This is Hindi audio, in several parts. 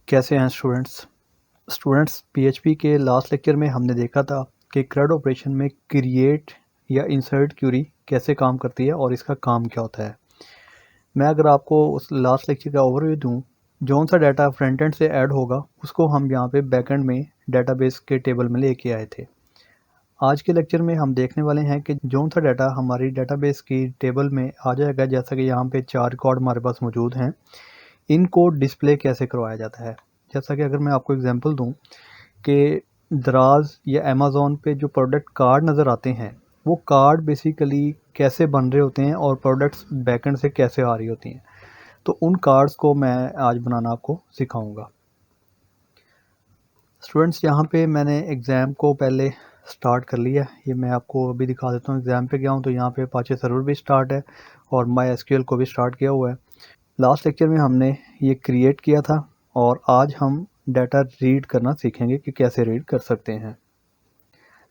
कैसे हैं स्टूडेंट्स पीएचपी के लास्ट लेक्चर में हमने देखा था कि CRUD ऑपरेशन में क्रिएट या इंसर्ट क्यूरी कैसे काम करती है और इसका काम क्या होता है। मैं अगर आपको उस लास्ट लेक्चर का ओवरव्यू दूं, जौन सा डाटा फ्रंट एंड से ऐड होगा उसको हम यहाँ पे बैक एंड में डाटाबेस के टेबल में लेके आए थे। आज के लेक्चर में हम देखने वाले हैं कि जौन सा डाटा हमारी डाटाबेस की टेबल में आ जाएगा, जैसा कि यहाँ पे 4 रिकॉर्ड हमारे पास मौजूद हैं, इनको डिस्प्ले कैसे करवाया जाता है। जैसा कि अगर मैं आपको एग्जांपल दूं कि दराज या अमेज़न पे जो प्रोडक्ट कार्ड नज़र आते हैं, वो कार्ड बेसिकली कैसे बन रहे होते हैं और प्रोडक्ट्स बैकएंड से कैसे आ रही होती हैं, तो उन कार्ड्स को मैं आज बनाना आपको सिखाऊंगा। स्टूडेंट्स, यहाँ पे मैंने एग्ज़ाम को पहले स्टार्ट कर लिया। ये मैं आपको अभी दिखा देता हूँ। एग्ज़ाम पे गया हूँ तो यहाँ पे अपाचे सर्वर भी स्टार्ट है और माई एसक्यूएल को भी स्टार्ट किया हुआ है। लास्ट लेक्चर में हमने ये क्रिएट किया था और आज हम डाटा रीड करना सीखेंगे कि कैसे रीड कर सकते हैं।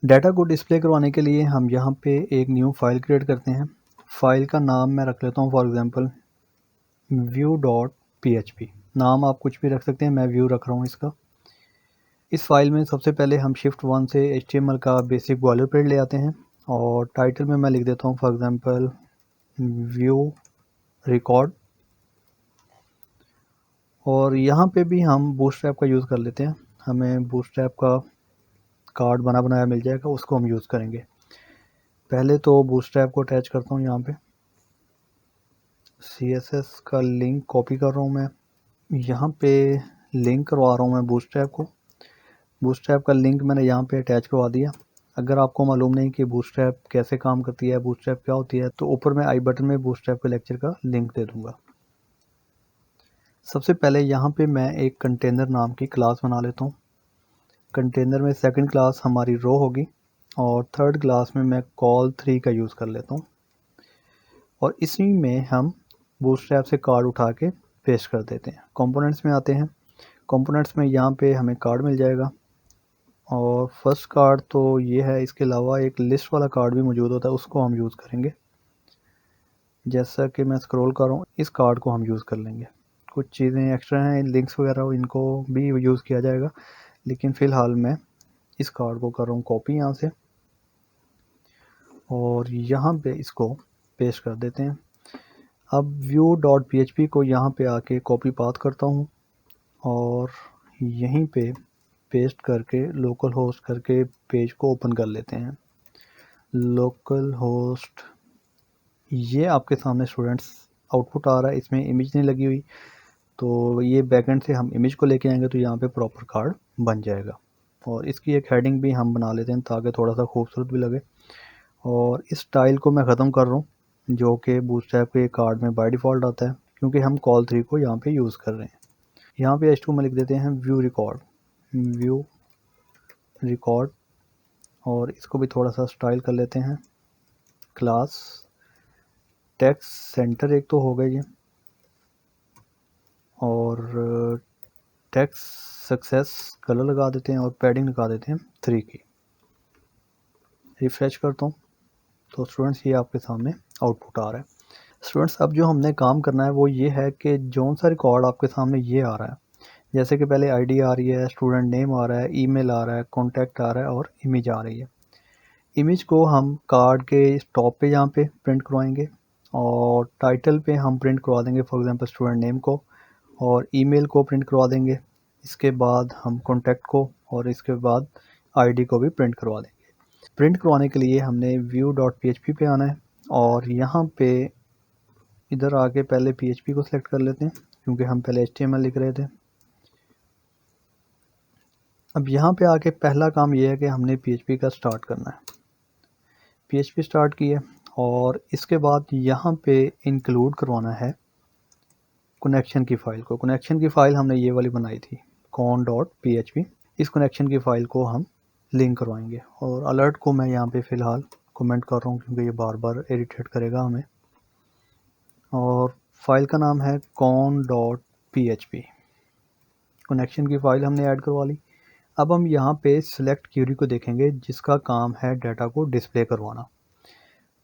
डाटा को डिस्प्ले करवाने के लिए हम यहाँ पे एक न्यू फाइल क्रिएट करते हैं। फाइल का नाम मैं रख लेता हूँ फॉर एग्जांपल view.php। नाम आप कुछ भी रख सकते हैं, मैं व्यू रख रहा हूँ इसका। इस फाइल में सबसे पहले हम shift1 से HTML का बेसिक बॉयलरप्लेट ले आते हैं और टाइटल में मैं लिख देता हूँ फॉर एग्जांपल व्यू रिकॉर्ड। और यहाँ पे भी हम बूटस्ट्रैप का यूज़ कर लेते हैं। हमें बूटस्ट्रैप का कार्ड बना बनाया मिल जाएगा, उसको हम यूज़ करेंगे। पहले तो बूटस्ट्रैप को अटैच करता हूँ। यहाँ पे CSS का लिंक कॉपी कर रहा हूँ मैं। यहाँ पे लिंक करवा रहा हूँ मैं बूटस्ट्रैप को। बूटस्ट्रैप का लिंक मैंने यहाँ पे अटैच करवा दिया। अगर आपको मालूम नहीं कि बूटस्ट्रैप कैसे काम करती है, बूटस्ट्रैप क्या होती है, तो ऊपर मैं आई बटन में बूटस्ट्रैप के लेक्चर का लिंक दे दूँगा। सबसे पहले यहाँ पे मैं एक कंटेनर नाम की क्लास बना लेता हूँ। कंटेनर में सेकंड क्लास हमारी रो होगी और थर्ड क्लास में मैं call3 का यूज़ कर लेता हूँ और इसी में हम बूटस्ट्रैप से कार्ड उठा के पेस्ट कर देते हैं। कंपोनेंट्स में आते हैं। कंपोनेंट्स में यहाँ पे हमें कार्ड मिल जाएगा और फर्स्ट कार्ड तो ये है। इसके अलावा एक लिस्ट वाला कार्ड भी मौजूद होता है, उसको हम यूज़ करेंगे। जैसा कि मैं स्क्रॉल कर रहा हूँ, इस कार्ड को हम यूज़ कर लेंगे। कुछ चीज़ें एक्स्ट्रा हैं, लिंक्स वगैरह, इनको भी यूज़ किया जाएगा, लेकिन फ़िलहाल मैं इस कार्ड को कर रहा हूँ कॉपी यहाँ से और यहाँ पे इसको पेस्ट कर देते हैं। अब view.php को यहाँ पे आके कॉपी पाथ करता हूँ और यहीं पे पेस्ट करके लोकल होस्ट करके पेज को ओपन कर लेते हैं। लोकल होस्ट, ये आपके सामने स्टूडेंट्स आउटपुट आ रहा है। इसमें इमेज नहीं लगी हुई, तो ये बैकएंड से हम इमेज को लेके आएंगे तो यहाँ पे प्रॉपर कार्ड बन जाएगा। और इसकी एक हेडिंग भी हम बना लेते हैं ताकि थोड़ा सा खूबसूरत भी लगे। और इस स्टाइल को मैं ख़त्म कर रहा हूँ जो कि बूटस्ट्रैप के कार्ड में बाय डिफ़ॉल्ट आता है, क्योंकि हम call3 को यहाँ पे यूज़ कर रहे हैं। यहाँ पे h2 में लिख देते हैं व्यू रिकॉर्ड और इसको भी थोड़ा सा स्टाइल कर लेते हैं। क्लास टेक्स्ट सेंटर एक तो हो गई ये, और टेक्स्ट सक्सेस कलर लगा देते हैं और पैडिंग लगा देते हैं 3 की। रिफ्रेश करता हूँ तो स्टूडेंट्स ये आपके सामने आउटपुट आ रहा है। स्टूडेंट्स, अब जो हमने काम करना है वो ये है कि जौन सा रिकॉर्ड आपके सामने ये आ रहा है, जैसे कि पहले आईडी आ रही है, स्टूडेंट नेम आ रहा है, ईमेल आ रहा है, कॉन्टैक्ट आ रहा है और इमेज आ रही है। इमेज को हम कार्ड के टॉप पे यहाँ पे प्रिंट करवाएंगे और टाइटल पे हम प्रिंट करवा देंगे फॉर एग्जांपल स्टूडेंट नेम को, और ईमेल को प्रिंट करवा देंगे। इसके बाद हम कॉन्टैक्ट को और इसके बाद आईडी को भी प्रिंट करवा देंगे। प्रिंट करवाने के लिए हमने view.php पे आना है और यहाँ पे इधर आके पहले PHP को सिलेक्ट कर लेते हैं क्योंकि हम पहले HTML लिख रहे थे। अब यहाँ पे आके पहला काम ये है कि हमने PHP का स्टार्ट करना है। PHP स्टार्ट किया और इसके बाद यहाँ पे इंक्लूड करवाना है कनेक्शन की फ़ाइल को। कनेक्शन की फ़ाइल हमने ये वाली बनाई थी con.php। इस कनेक्शन की फ़ाइल को हम लिंक करवाएंगे और अलर्ट को मैं यहाँ पे फ़िलहाल कमेंट कर रहा हूँ क्योंकि ये बार बार इरिटेट करेगा हमें। और फाइल का नाम है con.php। कनेक्शन की फ़ाइल हमने ऐड करवा ली। अब हम यहाँ पे सिलेक्ट क्यूरी को देखेंगे जिसका काम है डाटा को डिस्प्ले करवाना।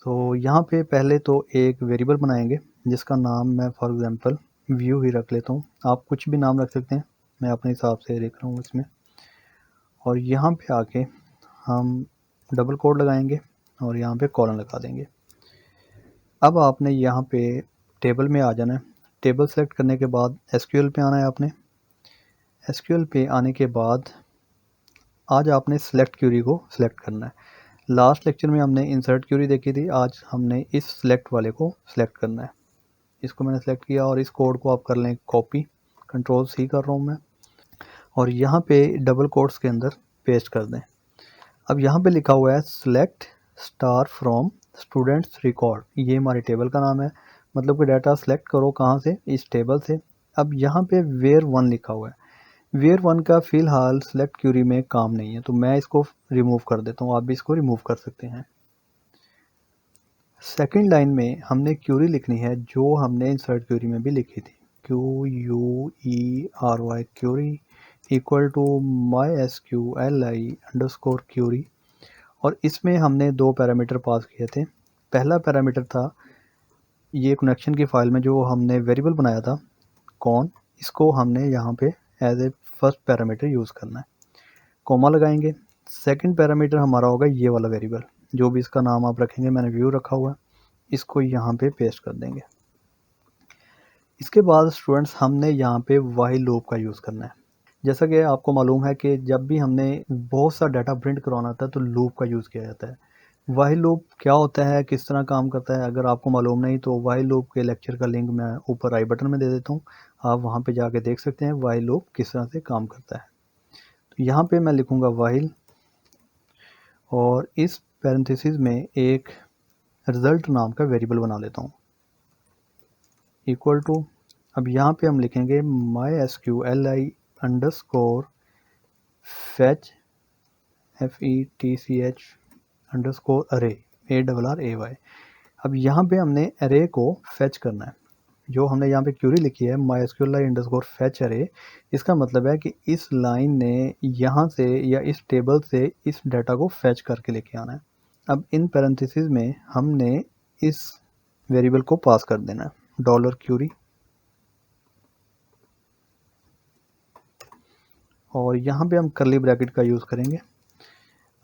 तो यहाँ पे पहले तो एक वेरिएबल बनाएंगे जिसका नाम मैं फॉर एग्जांपल व्यू ही रख लेता हूँ। आप कुछ भी नाम रख सकते हैं, मैं अपने हिसाब से लिख रहा हूँ इसमें। और यहाँ पे आके हम डबल कोट लगाएंगे और यहाँ पे कॉलन लगा देंगे। अब आपने यहाँ पे टेबल में आ जाना है। टेबल सेलेक्ट करने के बाद एसक्यूएल पे आना है आपने। एसक्यूएल पे आने के बाद आज आपने सेलेक्ट क्यूरी को सिलेक्ट करना है। लास्ट लेक्चर में हमने इंसर्ट क्यूरी देखी थी, आज हमने इस सिलेक्ट वाले को सिलेक्ट करना है। इसको मैंने सेलेक्ट किया और इस कोड को आप कर लें कॉपी, कंट्रोल सी कर रहा हूँ मैं, और यहाँ पे डबल कोट्स के अंदर पेस्ट कर दें। अब यहाँ पे लिखा हुआ है select star from students record, ये हमारे टेबल का नाम है, मतलब कि डाटा सेलेक्ट करो कहाँ से, इस टेबल से। अब यहाँ पे वेयर वन लिखा हुआ है, वेयर वन का फ़िलहाल सेलेक्ट क्यूरी में काम नहीं है, तो मैं इसको रिमूव कर देता हूँ, आप भी इसको रिमूव कर सकते हैं। सेकंड लाइन में हमने क्यूरी लिखनी है जो हमने इंसर्ट क्यूरी में भी लिखी थी, QUERY Curie equal to MySQLi_query, और इसमें हमने दो पैरामीटर पास किए थे। पहला पैरामीटर था ये कनेक्शन की फाइल में जो हमने वेरिएबल बनाया था कौन, इसको हमने यहाँ पे as a first parameter use करना है, कोमा लगाएंगे। सेकंड पैरामीटर हमारा होगा ये वाला वेरिएबल, जो भी इसका नाम आप रखेंगे, मैंने व्यू रखा हुआ है, इसको यहाँ पे पेस्ट कर देंगे। इसके बाद स्टूडेंट्स हमने यहाँ पे व्हाइल लूप का यूज़ करना है। जैसा कि आपको मालूम है कि जब भी हमने बहुत सा डाटा प्रिंट करवाना होता है तो लूप का यूज़ किया जाता है। व्हाइल लूप क्या होता है, किस तरह काम करता है, अगर आपको मालूम नहीं तो व्हाइल लूप के लेक्चर का लिंक मैं ऊपर आई बटन में दे देता हूँ, आप वहाँ पे जाके देख सकते हैं व्हाइल लूप किस तरह से काम करता है। तो यहाँ पे मैं लिखूँगा व्हाइल और इस पैरेंथेसिस में एक रिज़ल्ट नाम का वेरिएबल बना लेता हूँ इक्वल टू, अब यहाँ पे हम लिखेंगे MySQLi_fetch FETCH_array ARRAY। अब यहाँ पे हमने array को fetch करना है, जो हमने यहाँ पे क्यूरी लिखी है MySQLi_fetch array, इसका मतलब है कि इस लाइन ने यहाँ से या इस टेबल से इस डाटा को fetch करके लेके आना है। अब इन पैरेंथेसिस में हमने इस वेरिएबल को पास कर देना है $query, और यहाँ पे हम करली ब्रैकेट का यूज़ करेंगे।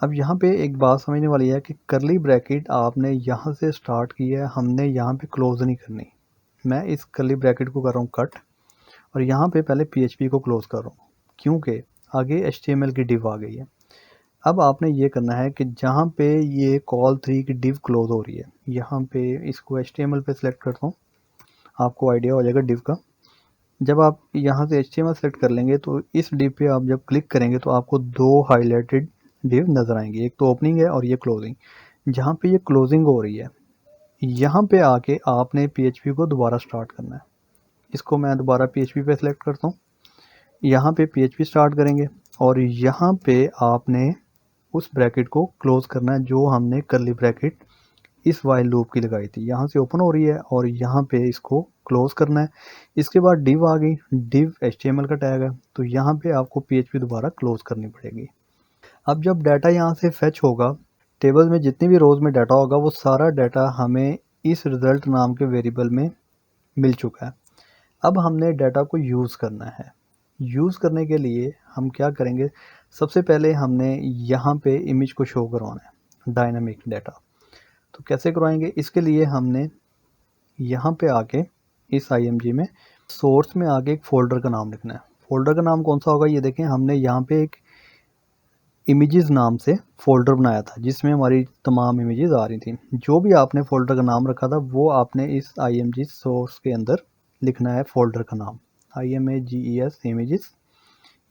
अब यहाँ पे एक बात समझने वाली है कि करली ब्रैकेट आपने यहाँ से स्टार्ट की है, हमने यहाँ पे क्लोज नहीं करनी। मैं इस करली ब्रैकेट को कर रहा हूँ कट और यहाँ पे पहले PHP को क्लोज कर रहा हूँ क्योंकि आगे HTML की डिव आ गई है। अब आपने ये करना है कि जहाँ पे ये call3 की डिव क्लोज हो रही है, यहाँ पे इसको HTML पे सिलेक्ट करता हूँ, आपको आइडिया हो जाएगा डिव का। जब आप यहाँ से HTML सेलेक्ट कर लेंगे तो इस डिव पे आप जब क्लिक करेंगे तो आपको दो हाईलाइटेड डिव नज़र आएंगी, एक तो ओपनिंग है और ये क्लोजिंग। जहाँ पे ये क्लोजिंग हो रही है यहाँ पे आके आपने PHP को दोबारा स्टार्ट करना है। इसको मैं दोबारा PHP पे सिलेक्ट करता हूँ, यहाँ पे PHP स्टार्ट करेंगे और यहाँ पे आपने उस ब्रैकेट को क्लोज करना है जो हमने करली ब्रैकेट इस वाइल लूप की लगाई थी, यहाँ से ओपन हो रही है और यहाँ पे इसको क्लोज करना है। इसके बाद डिव आ गई, डिव HTML का टैग है, तो यहाँ पे आपको PHP दोबारा क्लोज करनी पड़ेगी। अब जब डाटा यहाँ से फेच होगा, टेबल में जितनी भी रोज़ में डाटा होगा वो सारा डाटा हमें इस रिज़ल्ट नाम के वेरिएबल में मिल चुका है। अब हमने डाटा को यूज़ करना है। यूज़ करने के लिए हम क्या करेंगे, सबसे पहले हमने यहाँ पे इमेज को शो करवाना है, डायनामिक डाटा। तो कैसे करवाएंगे, इसके लिए हमने यहाँ पे आके इस IMG में सोर्स में आके एक फ़ोल्डर का नाम लिखना है। फ़ोल्डर का नाम कौन सा होगा, ये देखें, हमने यहाँ पे एक इमेजेस नाम से फ़ोल्डर बनाया था जिसमें हमारी तमाम इमेजेस आ रही थी। जो भी आपने फ़ोल्डर का नाम रखा था वो आपने इस IMG सोर्स के अंदर लिखना है फ़ोल्डर का नाम, IMAGES इमेजेस।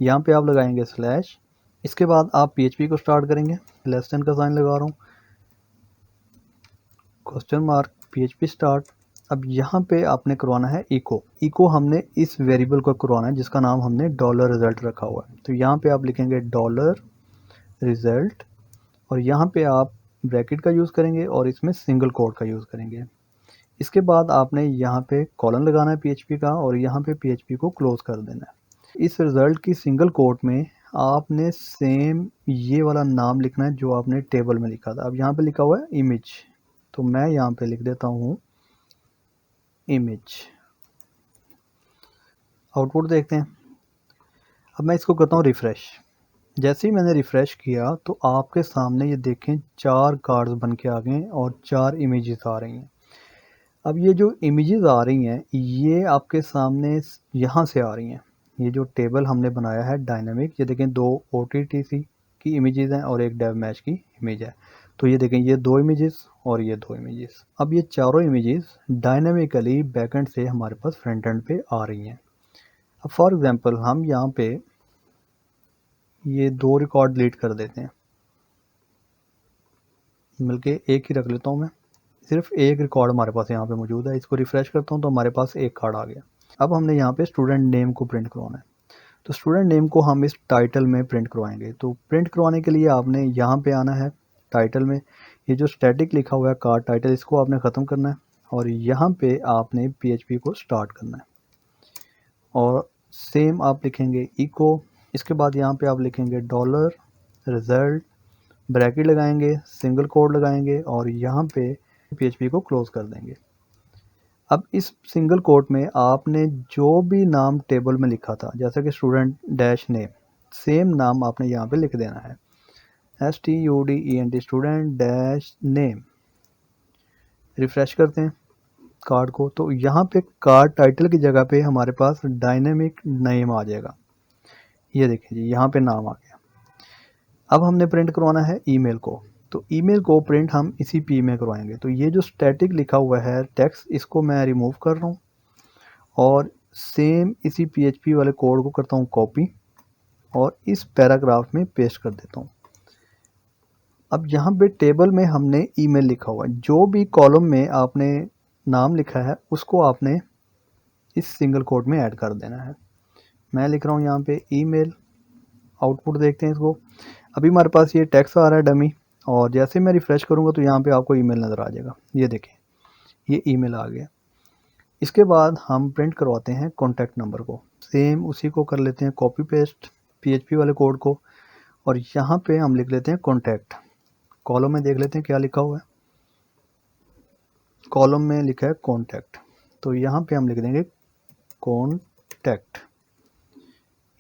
यहाँ पे आप लगाएंगे स्लैश, इसके बाद आप PHP को स्टार्ट करेंगे, लेस देन का साइन लगा रहा हूँ, क्वेश्चन मार्क, PHP स्टार्ट। अब यहाँ पे आपने करवाना है इको हमने इस वेरिएबल को करवाना है जिसका नाम हमने $result रखा हुआ है। तो यहाँ पे आप लिखेंगे $result और यहाँ पे आप ब्रैकेट का यूज़ करेंगे और इसमें सिंगल कोट का यूज़ करेंगे। इसके बाद आपने यहाँ पे कॉलन लगाना है PHP का और यहाँ पे PHP को क्लोज कर देना है। इस रिज़ल्ट की सिंगल कोट में आपने सेम ये वाला नाम लिखना है जो आपने टेबल में लिखा था। अब यहाँ पे लिखा हुआ है इमेज, तो मैं यहाँ पे लिख देता हूँ इमेज। आउटपुट देखते हैं। अब मैं इसको करता हूँ रिफ़्रेश। जैसे ही मैंने रिफ़्रेश किया तो आपके सामने ये देखें 4 कार्ड्स बन के आ गए हैं और 4 इमेजेस आ रही हैं। अब ये जो इमेजेस आ रही हैं ये आपके सामने यहाँ से आ रही हैं। ये जो टेबल हमने बनाया है डायनामिक, ये देखें 2 ओटीटीसी की इमेजेस हैं और एक डेव मैच की इमेज है। तो ये देखें ये 2 इमेजेस और ये 2 इमेजेस। अब ये चारों इमेजेस डायनामिकली बैकएंड से हमारे पास फ्रंट एंड पे आ रही हैं। अब फॉर एग्जांपल हम यहाँ पे ये 2 रिकॉर्ड डिलीट कर देते हैं, बल्कि एक ही रख लेता हूँ मैं। सिर्फ एक रिकॉर्ड हमारे पास यहाँ पे मौजूद है। इसको रिफ़्रेश करता हूँ तो हमारे पास एक कार्ड आ गया। अब हमने यहाँ पे स्टूडेंट नेम को प्रिंट करवाना है। तो स्टूडेंट नेम को हम इस टाइटल में प्रिंट करवाएंगे। तो प्रिंट करवाने के लिए आपने यहाँ पे आना है टाइटल में। ये जो स्टैटिक लिखा हुआ है कार्ड टाइटल, इसको आपने ख़त्म करना है और यहाँ पे आपने PHP को स्टार्ट करना है और सेम आप लिखेंगे इको। इसके बाद यहाँ पे आप लिखेंगे डॉलर रिजल्ट, ब्रैकेट लगाएंगे, सिंगल कोड लगाएंगे और यहाँ पे PHP को क्लोज कर देंगे। अब इस सिंगल कोट में आपने जो भी नाम टेबल में लिखा था, जैसे कि स्टूडेंट डैश नेम, सेम नाम आपने यहाँ पे लिख देना है, STUDENT student dash name. Refresh करते हैं कार्ड को तो यहाँ पे कार्ड टाइटल की जगह पे हमारे पास डायनेमिक नेम आ जाएगा। ये देखिए जी यहाँ पे नाम आ गया। अब हमने प्रिंट करवाना है ईमेल को, तो ईमेल को प्रिंट हम इसी P में करवाएंगे। तो ये जो स्टैटिक लिखा हुआ है टेक्स्ट, इसको मैं रिमूव कर रहा हूँ और सेम इसी PHP वाले कोड को करता हूँ कॉपी और इस पैराग्राफ में पेस्ट कर देता हूँ। अब यहाँ पे टेबल में हमने ईमेल लिखा हुआ है, जो भी कॉलम में आपने नाम लिखा है उसको आपने इस सिंगल कोड में ऐड कर देना है। मैं लिख रहा हूँ यहाँ पे ईमेल। आउटपुट देखते हैं इसको। अभी हमारे पास ये टेक्स्ट आ रहा है डमी और जैसे मैं रिफ़्रेश करूँगा तो यहाँ पे आपको ईमेल नज़र आ जाएगा। ये देखें ये ईमेल आ गया। इसके बाद हम प्रिंट करवाते हैं कॉन्टैक्ट नंबर को। सेम उसी को कर लेते हैं कॉपी पेस्ट PHP वाले कोड को और यहाँ पे हम लिख लेते हैं कॉन्टैक्ट। कॉलम में देख लेते हैं क्या लिखा हुआ है। कॉलम में लिखा है कॉन्टैक्ट, तो यहाँ पे हम लिख देंगे कॉन्टैक्ट।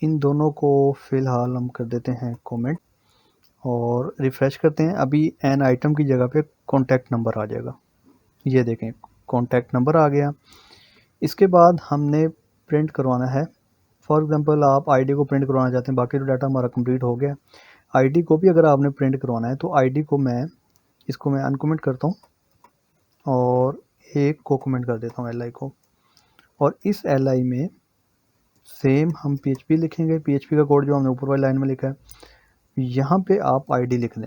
इन दोनों को फ़िलहाल हम कर देते हैं कमेंट और रिफ़्रेश करते हैं। अभी एन आइटम की जगह पे कॉन्टैक्ट नंबर आ जाएगा। ये देखें कॉन्टैक्ट नंबर आ गया। इसके बाद हमने प्रिंट करवाना है, फॉर एग्जांपल आप आईडी को प्रिंट करवाना चाहते हैं। बाकी तो डाटा हमारा कंप्लीट हो गया। आईडी को भी अगर आपने प्रिंट करवाना है तो आईडी को इसको मैं अनकमेंट करता हूँ और एक को कमेंट कर देता हूँ LI को, और इस LI में सेम हम PHP लिखेंगे। PHP का कोड जो हमने ऊपर वाली लाइन में लिखा है, यहाँ पे आप आईडी लिख दें।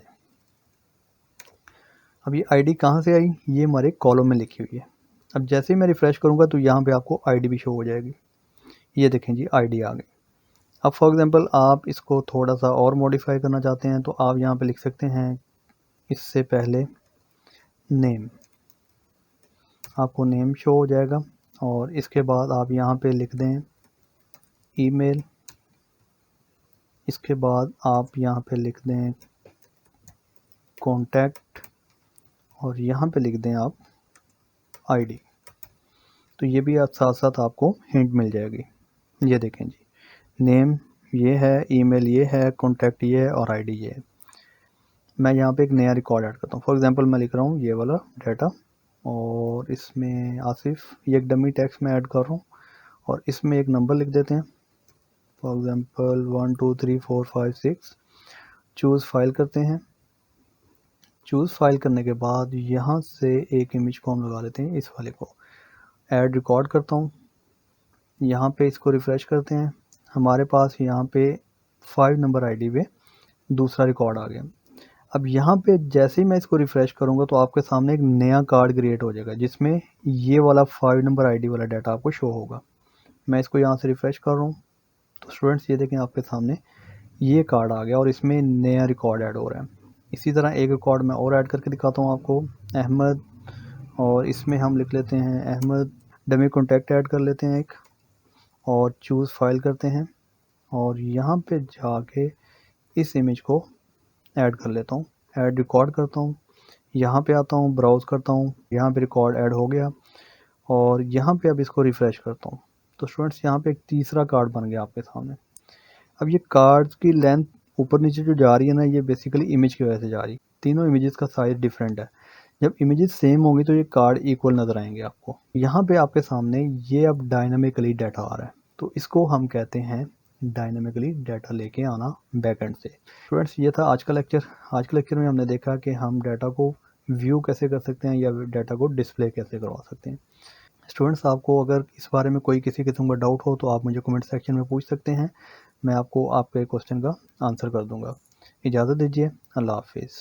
अब ये आईडी कहाँ से आई, ये हमारे कॉलम में लिखी हुई है। अब जैसे ही मैं रिफ़्रेश करूँगा तो यहाँ पे आपको आईडी भी शो हो जाएगी। ये देखें जी आईडी आ गई। अब फॉर एग्जांपल आप इसको थोड़ा सा और मॉडिफाई करना चाहते हैं तो आप यहाँ पे लिख सकते हैं इससे पहले नेम, आपको नेम शो हो जाएगा और इसके बाद आप यहाँ पे लिख दें ईमेल। इसके बाद आप यहाँ पे लिख दें कॉन्टैक्ट और यहाँ पे लिख दें आप आईडी। तो ये भी साथ साथ आपको हिंट मिल जाएगी। ये देखें जी नेम ये है, ईमेल ये है, कॉन्टैक्ट ये है और आईडी ये है। मैं यहाँ पे एक नया रिकॉर्ड ऐड करता हूँ। फॉर एग्जांपल मैं लिख रहा हूँ ये वाला डाटा और इसमें आसिफ, ये एक डमी टेक्स्ट में ऐड कर रहा हूँ और इसमें एक नंबर लिख देते हैं। For example 1 2 3 4 5 6। चूज़ फाइल करते हैं। चूज़ फाइल करने के बाद यहाँ से एक इमेज को हम लगा लेते हैं, इस वाले को ऐड रिकॉर्ड करता हूँ। यहाँ पे इसको रिफ़्रेश करते हैं। हमारे पास यहाँ पे 5 नंबर आईडी पे दूसरा रिकॉर्ड आ गया। अब यहाँ पे जैसे ही मैं इसको रिफ़्रेश करूँगा तो आपके सामने एक नया कार्ड क्रिएट हो जाएगा जिसमें ये वाला 5 नंबर आईडी वाला डाटा आपको शो होगा। मैं इसको यहाँ से रिफ़्रेश कर रहा हूँ तो स्टूडेंट्स ये देखें आपके सामने ये कार्ड आ गया और इसमें नया रिकॉर्ड ऐड हो रहा है। इसी तरह एक रिकॉर्ड मैं और ऐड करके दिखाता हूँ आपको, अहमद, और इसमें हम लिख लेते हैं अहमद। डमी कॉन्टैक्ट ऐड कर लेते हैं एक और चूज़ फाइल करते हैं और यहाँ पे जाके इस इमेज को ऐड कर लेता हूँ, ऐड रिकॉर्ड करता हूँ। यहाँ पे आता हूँ, ब्राउज़ करता हूँ, यहाँ पे रिकॉर्ड ऐड हो गया और यहाँ पे अब इसको रिफ़्रेश करता हूँ तो स्टूडेंट्स यहाँ पे एक तीसरा कार्ड बन गया आपके सामने। अब ये कार्ड्स की लेंथ ऊपर नीचे जो जा रही है ना, ये बेसिकली इमेज की वजह से जा रही है। तीनों इमेजेस का साइज़ डिफरेंट है। जब इमेजेस सेम होंगी तो ये कार्ड इक्वल नज़र आएंगे आपको। यहाँ पे आपके सामने ये अब डायनामिकली डाटा आ रहा है, तो इसको हम कहते हैं डायनामिकली डाटा लेके आना बैकएंड से। स्टूडेंट्स, ये था आज का लेक्चर। आज के लेक्चर में हमने देखा कि हम डाटा को व्यू कैसे कर सकते हैं या डाटा को डिस्प्ले कैसे करवा सकते हैं। स्टूडेंट्स, आपको अगर इस बारे में कोई किसी किस्म का डाउट हो तो आप मुझे कमेंट सेक्शन में पूछ सकते हैं। मैं आपको आपके क्वेश्चन का आंसर कर दूंगा। इजाज़त दीजिए। अल्लाह हाफिज़।